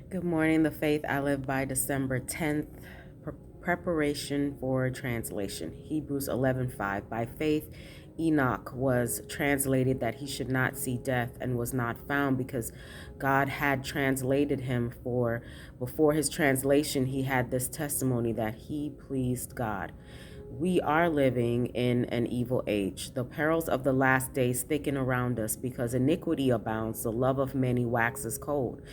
Good morning, the faith I live by, December 10th. Preparation for translation. Hebrews 11:5. By faith, Enoch was translated that he should not see death and was not found because God had translated him. For before his translation, he had this testimony that he pleased God. We are living in an evil age. The perils of the last days thicken around us because iniquity abounds, the love of many waxes cold.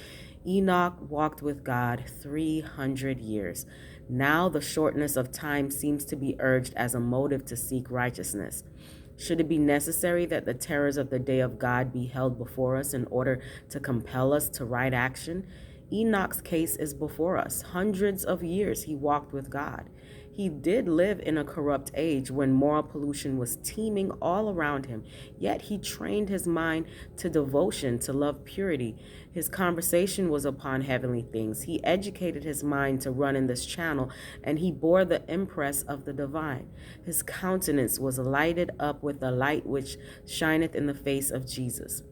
Enoch walked with God 300 years. Now the shortness of time seems to be urged as a motive to seek righteousness. Should it be necessary that the terrors of the day of God be held before us in order to compel us to right action? Enoch's case is before us. Hundreds of years he walked with God. He did live in a corrupt age when moral pollution was teeming all around him, yet he trained his mind to devotion, to love purity. His conversation was upon heavenly things. He educated his mind to run in this channel, and he bore the impress of the divine. His countenance was lighted up with the light which shineth in the face of Jesus.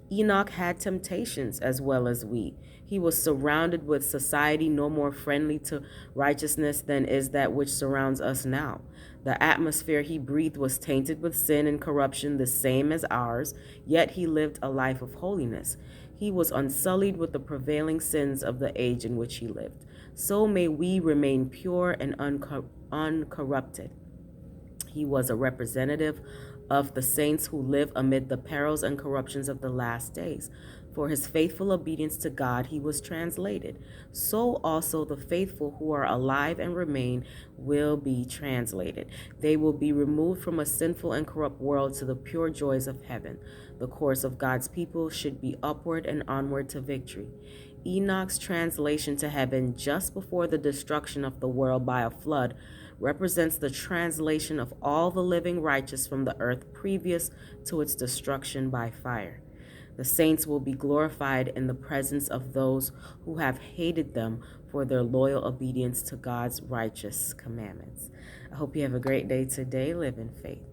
Enoch had temptations as well as we. He was surrounded with society no more friendly to righteousness than is that which surrounds us now. The atmosphere he breathed was tainted with sin and corruption, the same as ours, yet he lived a life of holiness. He was unsullied with the prevailing sins of the age in which he lived. So may we remain pure and uncorrupted. He was a representative of the saints who live amid the perils and corruptions of the last days. For his faithful obedience to God, he was translated. So also the faithful who are alive and remain will be translated. They will be removed from a sinful and corrupt world to the pure joys of heaven. The course of God's people should be upward and onward to victory. Enoch's translation to heaven just before the destruction of the world by a flood represents the translation of all the living righteous from the earth previous to its destruction by fire. The saints will be glorified in the presence of those who have hated them for their loyal obedience to God's righteous commandments. I hope you have a great day today. Live in faith.